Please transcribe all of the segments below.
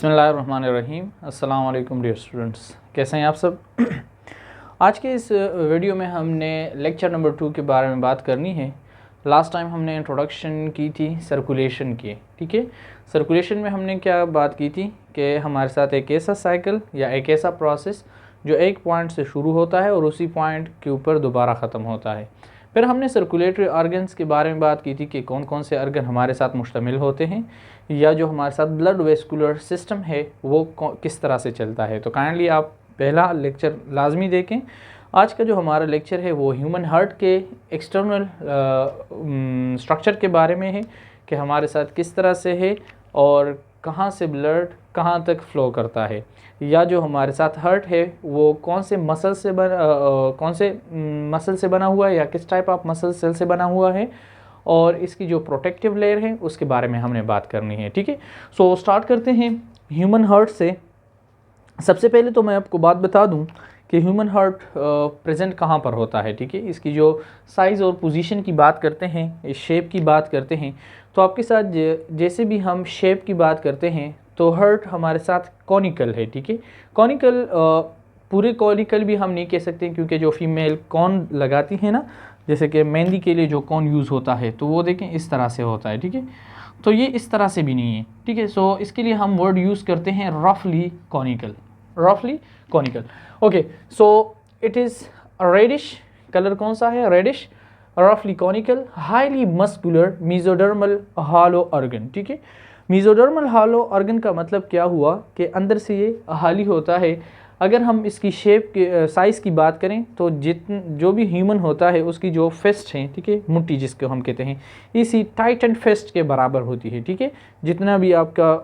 बिस्मिल्लाहिर्रहमानिर्रहीम। अस्सलाम वालेकुम डियर स्टूडेंट्स, कैसे हैं आप सब। आज के इस वीडियो में हमने लेक्चर नंबर 2 के बारे में बात करनी है। लास्ट टाइम हमने इंट्रोडक्शन की थी सर्कुलेशन की, ठीक है। सर्कुलेशन में हमने क्या बात की थी कि हमारे साथ एक ऐसा साइकिल या एक ऐसा प्रोसेस जो एक पॉइंट से शुरू होता है और उसी पॉइंट के ऊपर दोबारा ख़त्म होता है। फिर हमने सर्कुलेटरी ऑर्गन्स के बारे में बात की थी कि कौन कौन से ऑर्गन हमारे साथ मुश्तमिल होते हैं, या जो हमारे साथ ब्लड वेस्कुलर सिस्टम है वो किस तरह से चलता है। तो काइंडली आप पहला लेक्चर लाजमी देखें। आज का जो हमारा लेक्चर है वो ह्यूमन हार्ट के एक्सटर्नल स्ट्रक्चर के बारे में है कि हमारे साथ किस तरह से है और कहाँ से ब्लड कहाँ तक फ़्लो करता है, या जो हमारे साथ हार्ट है वो कौन से मसल से बना हुआ है या किस टाइप ऑफ मसल सेल से बना हुआ है, और इसकी जो प्रोटेक्टिव लेयर है उसके बारे में हमने बात करनी है, ठीक है। सो स्टार्ट करते हैं ह्यूमन हार्ट से। सबसे पहले तो मैं आपको बात बता दूं कि ह्यूमन हार्ट प्रेजेंट कहाँ पर होता है, ठीक है। इसकी जो साइज़ और पोजीशन की बात करते हैं, इस शेप की बात करते हैं, तो आपके साथ जैसे भी हम शेप की बात करते हैं तो हार्ट हमारे साथ कॉनिकल है, ठीक है। कॉनिकल पूरे कॉनिकल भी हम नहीं कह सकते क्योंकि जो फीमेल कॉन लगाती है ना, जैसे कि मेहंदी के लिए जो कॉन यूज़ होता है तो वो देखें इस तरह से होता है, ठीक है। तो ये इस तरह से भी नहीं है, ठीक है। सो इसके लिए हम वर्ड यूज़ करते हैं रफली कॉनिकल, रफली conical. Okay, so it is reddish, colour कौन सा है, रेडिश, रफली conical, highly muscular mesodermal hollow organ, ठीक है। मेसोडर्मल हॉलो ऑर्गन का मतलब क्या हुआ कि अंदर से ये हाली होता है। अगर हम इसकी शेप के साइज़ की बात करें तो जो भी ह्यूमन होता है उसकी जो फेस्ट है, ठीक है, मुट्ठी जिसको हम कहते हैं, इसी टाइटन फेस्ट के बराबर होती है, ठीक है। जितना भी आपका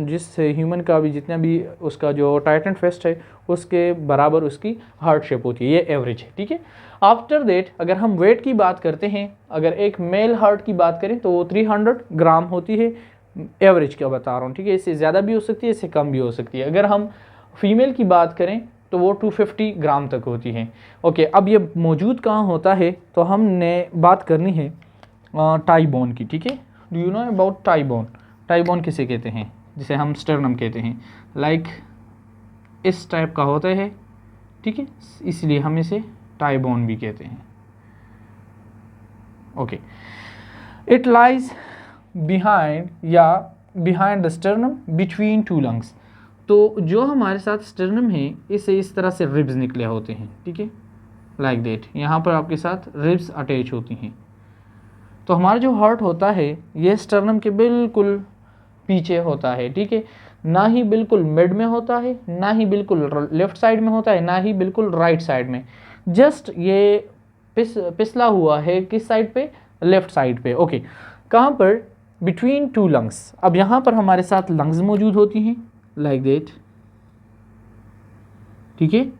जिस ह्यूमन का भी जितना भी उसका जो टाइटन फेस्ट है उसके बराबर उसकी हार्ट शेप होती है, ये एवरेज है, ठीक है। आफ्टर देट अगर हम वेट की बात करते हैं, अगर एक मेल हार्ट की बात करें तो वो 300 ग्राम होती है, एवरेज क्या बता रहा हूँ, ठीक है। इससे ज़्यादा भी हो सकती है, इससे कम भी हो सकती है। अगर हम फीमेल की बात करें तो वो 250 ग्राम तक होती है। ओके, अब ये मौजूद कहाँ होता है तो हमने बात करनी है टाई बोन की, ठीक है। Do you know about tie bone? Tie bone किसे कहते हैं? जिसे हम स्टर्नम कहते हैं, लाइक इस टाइप का होता है, ठीक है, इसलिए हम इसे टाई बोन भी कहते हैं। Okay, it lies behind the sternum between two lungs. तो जो हमारे साथ स्टर्नम है इसे इस तरह से रिब्स निकले होते हैं, ठीक है, लाइक दैट। यहाँ पर आपके साथ रिब्स अटैच होती हैं। तो हमारा जो हार्ट होता है ये स्टर्नम के बिल्कुल पीछे होता है, ठीक है। ना ही बिल्कुल मिड में होता है, ना ही बिल्कुल लेफ्ट साइड में होता है, ना ही बिल्कुल राइट साइड में। जस्ट ये पिछला हुआ है किस साइड पे? लेफ्ट साइड पे। ओके, कहाँ पर? Between two lungs. अब यहाँ पर हमारे साथ लंग्स मौजूद होती हैं, लाइक दैट, ठीक है।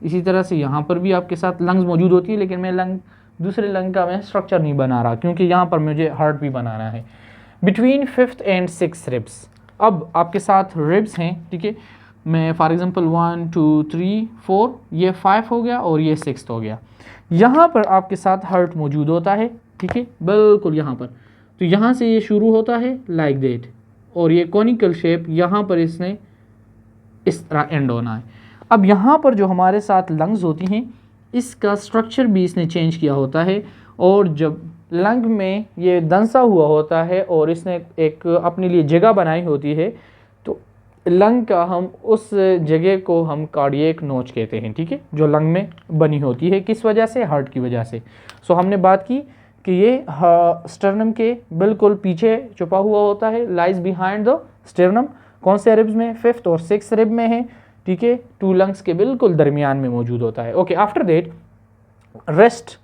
इसी तरह से यहाँ पर भी आपके साथ लंग्स मौजूद होती है, लेकिन मैं दूसरे लंग का मैं स्ट्रक्चर नहीं बना रहा क्योंकि यहाँ पर मुझे हार्ट भी बनाना है। Between 5th and 6th ribs. अब आपके साथ रिब्स हैं, ठीक है। मैं फॉर एग्जांपल 1 2 3 4, ये 5 हो गया और ये 6th हो गया। यहाँ पर आपके साथ हार्ट मौजूद होता है, ठीक है, बिल्कुल यहाँ पर। तो यहाँ से ये शुरू होता है लाइक दैट, और ये कॉनिकल शेप यहाँ पर इसने इस तरह एंड होना है। अब यहाँ पर जो हमारे साथ लंग्स होती हैं इसका स्ट्रक्चर भी इसने चेंज किया होता है, और जब लंग में ये दंसा हुआ होता है और इसने एक अपने लिए जगह बनाई होती है, तो लंग का हम उस जगह को हम कार्डियक नोच कहते हैं, ठीक है, जो लंग में बनी होती है। किस वजह से? हार्ट की वजह से। सो हमने बात की कि ये स्टर्नम के बिल्कुल पीछे छुपा हुआ होता है, लाइज बिहाइंड द स्टर्नम। कौन से रिब्स में? 5th और 6th रिब में है, ठीक है। टू लंग्स के बिल्कुल दरमियान में मौजूद होता है। ओके, आफ्टर दैट रेस्ट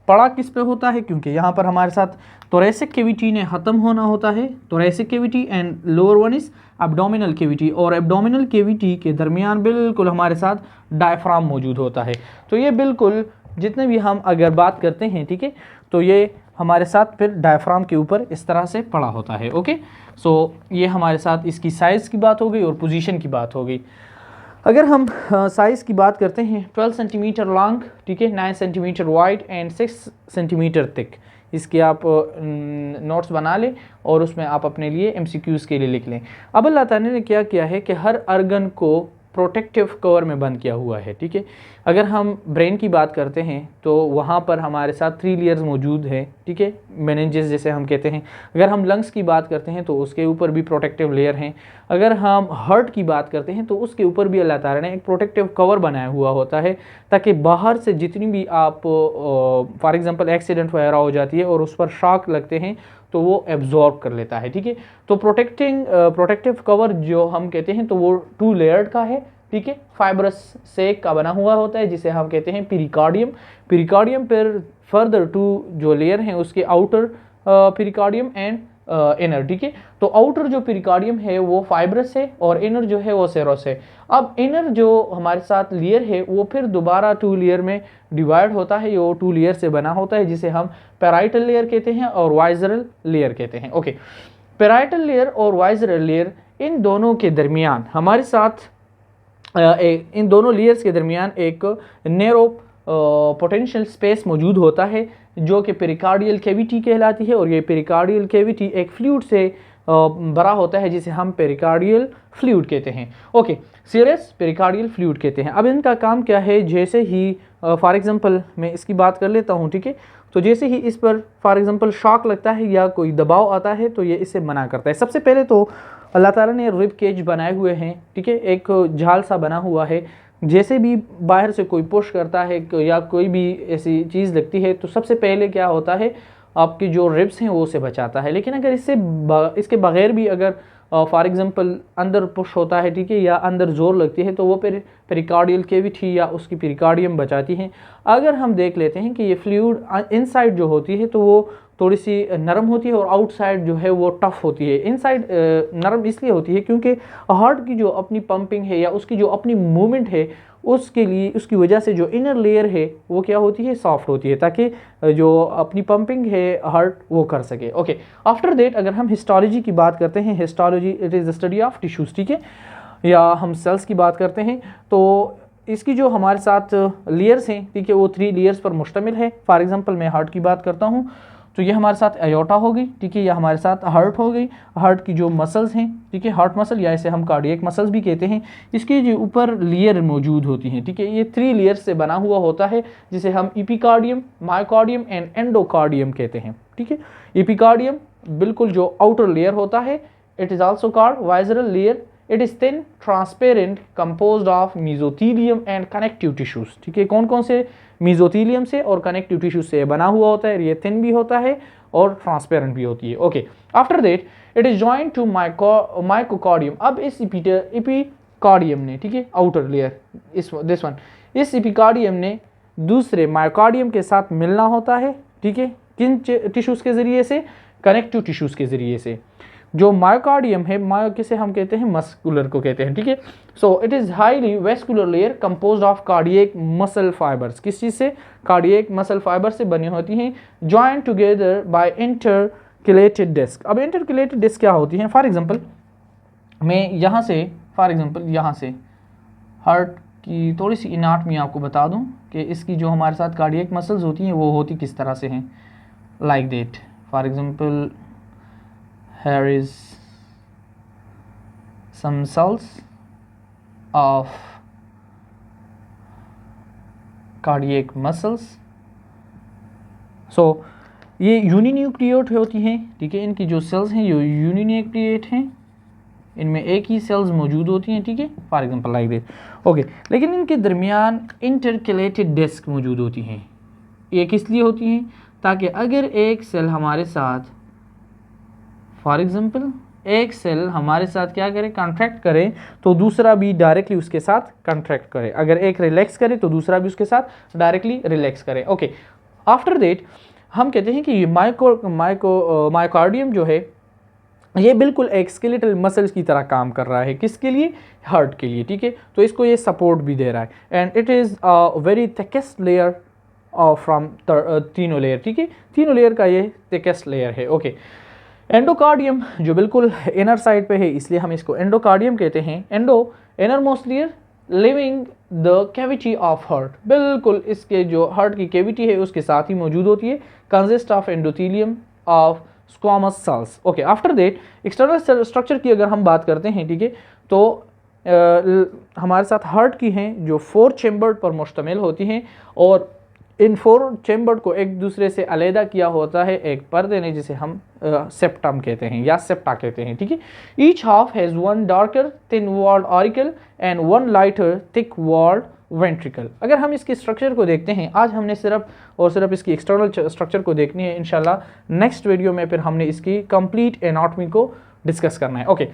पड़ा किस पे होता है? क्योंकि यहाँ पर हमारे साथ थोरेसिक कैविटी ने ख़त्म होना होता है, thoracic cavity, and lower one is abdominal cavity, और एब्डोमिनल कैविटी के दरमियान बिल्कुल हमारे साथ डायफ्राम मौजूद होता है। तो ये बिल्कुल जितने भी हम अगर बात करते हैं, ठीक है, तो ये हमारे साथ फिर डायफ्राम के ऊपर इस तरह से पड़ा होता है। ओके, सो ये हमारे साथ इसकी साइज़ की बात हो गई और पोजीशन की बात हो गई। अगर हम साइज़ की बात करते हैं, 12 सेंटीमीटर लॉन्ग, ठीक है, 9 centimetre wide and 6 centimetre thick. इसके आप नोट्स बना लें और उसमें आप अपने लिए MCQs के लिए लिख लें। अब अल्लाह ताला ने क्या किया है कि हर अर्गन को प्रोटेक्टिव कवर में बंद किया हुआ है, ठीक है। अगर हम ब्रेन की बात करते हैं तो वहाँ पर हमारे साथ 3 लेयर्स मौजूद हैं, ठीक है, मेनिंजेस जैसे हम कहते हैं। अगर हम लंग्स की बात करते हैं तो उसके ऊपर भी प्रोटेक्टिव लेयर हैं। अगर हम हार्ट की बात करते हैं तो उसके ऊपर भी अल्लाह ताला ने एक प्रोटेक्टिव कवर बनाया हुआ होता है, ताकि बाहर से जितनी भी आप फॉर एग्जांपल एक्सीडेंट वगैरह हो जाती है और उस पर शॉक लगते हैं तो वो एब्जॉर्ब कर लेता है, ठीक है। तो प्रोटेक्टिव कवर जो हम कहते हैं तो वो 2 लेयर्ड का है, ठीक है, फाइब्रस सेक का बना हुआ होता है जिसे हम कहते हैं पेरिकार्डियम पर फर्दर 2 जो लेयर हैं उसके आउटर पेरिकार्डियम एंड इनर, ठीक है। तो आउटर जो पेरिकार्डियम है वो फाइब्रस है और इनर जो है वो सेरोस है। अब इनर जो हमारे साथ लेयर है वो फिर दोबारा 2 लेयर में डिवाइड होता है, वो 2 लेयर से बना होता है जिसे हम पैराइटल लेयर कहते हैं और वाइजरल लेयर कहते हैं। ओके, पैराइटल लेयर और वाइजरल लेयर, इन दोनों के दरमियान हमारे साथ इन दोनों लेयर्स के दरमियान एक नैरो पोटेंशियल स्पेस मौजूद होता है जो कि पेरिकार्डियल कैविटी कहलाती है, और ये पेरिकार्डियल कैविटी एक फ्लूइड से भरा होता है जिसे हम पेरिकार्डियल फ्लूइड कहते हैं। ओके, सीरियस पेरिकार्डियल फ्लूइड कहते हैं। अब इनका काम क्या है, जैसे ही फॉर एग्जांपल मैं इसकी बात कर लेता हूँ, ठीक है। तो जैसे ही इस पर फॉर एग्जांपल शॉक लगता है या कोई दबाव आता है तो ये इसे मना करता है। सबसे पहले तो अल्लाह ताला ने रिब केज बनाए हुए हैं, ठीक है, एक जाल सा बना हुआ है। जैसे भी बाहर से कोई पुश करता है या कोई भी ऐसी चीज़ लगती है तो सबसे पहले क्या होता है, आपकी जो रिब्स हैं वो उसे बचाता है। लेकिन अगर इसके बगैर भी अगर फॉर एग्जांपल अंदर पुश होता है, ठीक है, या अंदर जोर लगती है तो वो पेरिकार्डियल कैविटी या उसकी पेरिकार्डियम बचाती है। अगर हम देख लेते हैं कि ये फ्लूइड इनसाइड जो होती है तो वो थोड़ी सी नरम होती है और आउटसाइड जो है वो टफ होती है। इनसाइड नरम इसलिए होती है क्योंकि हार्ट की जो अपनी पंपिंग है या उसकी जो अपनी मूवमेंट है उसके लिए, उसकी वजह से जो इनर लेयर है वो क्या होती है, सॉफ्ट होती है, ताकि जो अपनी पंपिंग है हार्ट वो कर सके। ओके, आफ्टर दैट अगर हम हिस्टोलॉजी की बात करते हैं, histology it is the study of tissues, ठीक है, या हम सेल्स की बात करते हैं तो इसकी जो हमारे साथ लेयर्स हैं, ठीक है, वो 3 लेयर्स पर मुश्तमिल है। फॉर एग्जांपल मैं हार्ट की बात करता हूँ तो ये हमारे साथ एयोर्टा हो गई, ठीक है, या हमारे साथ हार्ट हो गई। हार्ट की जो मसल्स हैं, ठीक है, हार्ट मसल या इसे हम कार्डियक मसल्स भी कहते हैं, इसके जो ऊपर लेयर मौजूद होती हैं, ठीक है। ये 3 लेयर्स से बना हुआ होता है जिसे हम एपिकार्डियम, मायोकार्डियम एंड एंडोकार्डियम कहते हैं, ठीक है। एपिकार्डियम बिल्कुल जो आउटर लेयर होता है, it is also called visceral layer. It is thin transparent composed of mesothelium and connective tissues, ठीक है। कौन कौन से, मेसोथेलियम से और कनेक्टिव टिश्यू से बना हुआ होता है। ये थिन भी होता है और ट्रांसपेरेंट भी होती है। Okay, after that it is joint to myocardium. अब इस एपिकार्डियम ने, ठीक है, आउटर लेयर इस एपिकार्डियम ने दूसरे मायोकार्डियम के साथ मिलना होता है, ठीक है, किन टिश्यूज के जरिए से, कनेक्टिव टिश्यूज के जरिए से। जो मायोकार्डियम है, मायो किसे हम कहते हैं, मस्कुलर को कहते हैं, ठीक है। So it is highly vascular layer composed of cardiac muscle fibres. किस चीज़ से, कार्डियक मसल फाइबर से बनी होती हैं, जॉइंट टुगेदर बाय इंटरक्युलेटेड डिस्क। अब इंटरक्युलेटेड डिस्क क्या होती हैं, फॉर एग्जांपल मैं यहाँ से, फॉर एग्जांपल यहाँ से हार्ट की थोड़ी सी एनाटॉमी आपको बता दूँ कि इसकी जो हमारे साथ कार्डियक मसल्स होती हैं वो होती किस तरह से हैं, like that. For example here is some cells of cardiac muscles. So ये यूनिन्यूक्लिएट होती हैं, ठीक है। इनकी जो सेल्स हैं ये यूनिन्यूक्लिएट हैं, इनमें एक ही सेल्स मौजूद होती हैं, ठीक है, for example like this. Okay, लेकिन इनके दरमियान इंटरकलेटेड डिस्क मौजूद होती हैं। ये किस लिए होती हैं, ताकि अगर एक सेल हमारे साथ, फॉर एग्जाम्पल एक सेल हमारे साथ क्या करे, कॉन्ट्रैक्ट करे, तो दूसरा भी डायरेक्टली उसके साथ कॉन्ट्रैक्ट करे। अगर एक रिलैक्स करे तो दूसरा भी उसके साथ डायरेक्टली रिलैक्स करे। ओके, आफ्टर दैट हम कहते हैं कि ये मायोकार्डियम जो है ये बिल्कुल एक स्केलेटल मसल्स की तरह काम कर रहा है। किसके लिए, हार्ट के लिए, ठीक है। तो इसको ये सपोर्ट भी दे रहा है। And it is very thickest layer from तीनों लेयर, ठीक है, तीनों लेयर का ये थिकेस्ट लेयर है। ओके, एंडोकार्डियम जो बिल्कुल इनर साइड पे है इसलिए हम इसको एंडोकार्डियम कहते हैं। Inner most layer living the cavity of heart, बिल्कुल इसके जो हार्ट की कैविटी है उसके साथ ही मौजूद होती है। Consist of endothelium of squamous cells. Okay, after that external structure की अगर हम बात करते हैं, ठीक है, तो हमारे साथ हार्ट की हैं जो 4 चेम्बर पर मुश्तमिल होती हैं और इन 4 चेम्बर को एक दूसरे से अलहदा किया होता है एक पर्दे ने, जिसे हम सेप्टम कहते हैं या सेप्टा कहते हैं, ठीक है। Each half has 1 darker thin walled auricle and 1 lighter thick walled ventricle. अगर हम इसके स्ट्रक्चर को देखते हैं, आज हमने सिर्फ इसकी एक्सटर्नल स्ट्रक्चर को देखनी है। इंशाल्लाह नेक्स्ट वीडियो में फिर हमने इसकी कंप्लीट एनाटॉमी को डिस्कस करना है। ओके,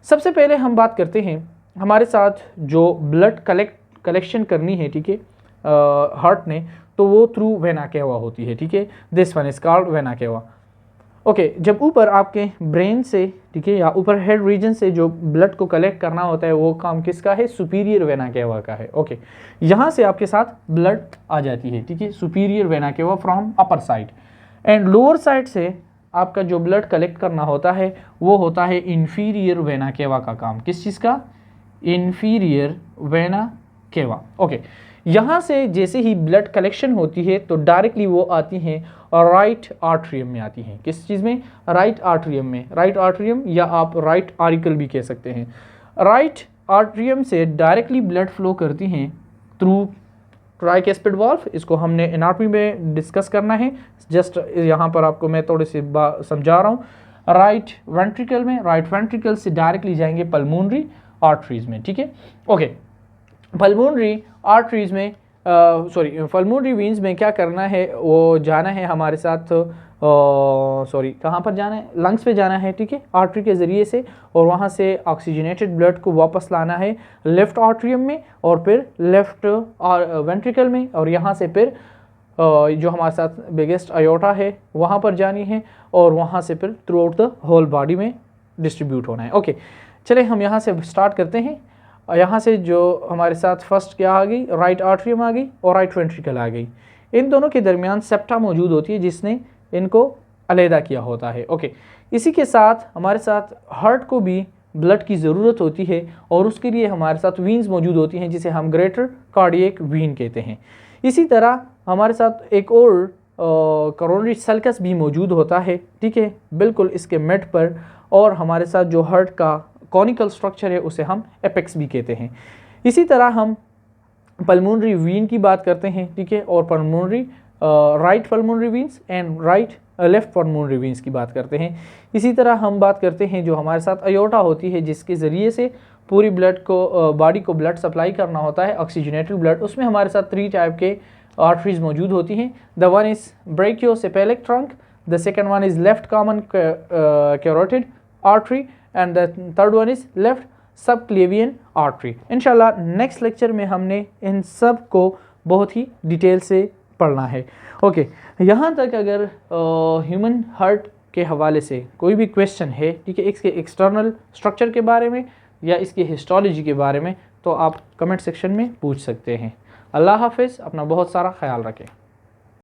सबसे पहले हम बात करते हैं हमारे साथ जो ब्लड कलेक्शन करनी है, ठीक है, हार्ट ने, तो वो थ्रू वेना केवा होती है, ठीक है। This one is called vena cava. Okay, जब ऊपर आपके ब्रेन से, ठीक है, या ऊपर हेड रीजन से जो ब्लड को कलेक्ट करना होता है वो काम किसका है? सुपीरियर वेना केवा का है। ओके, यहाँ से आपके साथ ब्लड आ जाती है, ठीक है, superior vena cava from upper side, and lower side से आपका जो ब्लड कलेक्ट करना होता है वो होता है इंफीरियर वेना केवा का काम। किस चीज़ का? Inferior vena cava. ओके, यहाँ से जैसे ही ब्लड कलेक्शन होती है तो डायरेक्टली वो आती हैं और राइट आर्टरियम में आती हैं। किस चीज़ में? राइट आर्टरियम में। राइट आर्टरियम या आप राइट आरिकल भी कह सकते हैं। राइट आर्टरियम से डायरेक्टली ब्लड फ्लो करती हैं थ्रू ट्राइकैस्पिड वाल्व। इसको हमने एनाटॉमी में डिस्कस करना है, जस्ट यहाँ पर आपको मैं थोड़ी सी समझा रहा हूँ। राइट वेंट्रिकल में, राइट वेंट्रिकल से डायरेक्टली जाएंगे पल्मोनरी आर्टरीज में, ठीक है। ओके, पल्मोनरी आर्टरीज में पल्मोनरी वीन्स में क्या करना है? वो जाना है हमारे साथ, कहाँ पर जाना है? लंग्स पे जाना है, ठीक है, आर्टरी के ज़रिए से, और वहाँ से ऑक्सीजनेटेड ब्लड को वापस लाना है लेफ़्ट आर्टरियम में और फिर लेफ़्ट वेंट्रिकल में, और यहाँ से फिर जो हमारे साथ बिगेस्ट अयोटा है वहाँ पर जानी है और वहाँ से फिर throughout the whole body में डिस्ट्रीब्यूट होना है। ओके, चले हम यहाँ से स्टार्ट करते हैं। यहाँ से जो हमारे साथ फर्स्ट क्या आ गई? राइट आर्टरियम आ गई और राइट वेंट्रिकल आ गई। इन दोनों के दरमियान सेप्टा मौजूद होती है जिसने इनको अलहदा किया होता है। ओके, इसी के साथ हमारे साथ हार्ट को भी ब्लड की ज़रूरत होती है और उसके लिए हमारे साथ वीन्स मौजूद होती हैं जिसे हम ग्रेटर कार्डियक वीन कहते हैं। इसी तरह हमारे साथ एक और कोरोनरी सल्कस भी मौजूद होता है, ठीक है, बिल्कुल इसके मिड पर, और हमारे साथ जो हार्ट का कॉनिकल स्ट्रक्चर है उसे हम एपेक्स भी कहते हैं। इसी तरह हम पल्मोनरी वीन की बात करते हैं, ठीक है, और pulmonary right pulmonary veins and right left pulmonary veins की बात करते हैं। इसी तरह हम बात करते हैं जो हमारे साथ अयोटा होती है जिसके ज़रिए से पूरी ब्लड को बॉडी को ब्लड सप्लाई करना होता है, ऑक्सीजनेटेड ब्लड। उसमें हमारे साथ 3 टाइप के आर्टरीज मौजूद होती हैं। The one is brachiocephalic trunk, the second one is left common carotid artery, and the third one is left subclavian artery. इंशाल्लाह नेक्स्ट लेक्चर में हमने इन सब को बहुत ही डिटेल से पढ़ना है। ओके, यहाँ तक अगर ह्यूमन हार्ट के हवाले से कोई भी क्वेश्चन है, ठीक है, इसके एक्सटर्नल स्ट्रक्चर के बारे में या इसकी हिस्टोलॉजी के बारे में, तो आप कमेंट सेक्शन में पूछ सकते हैं। अल्लाह हाफिज़, अपना बहुत सारा ख्याल रखें।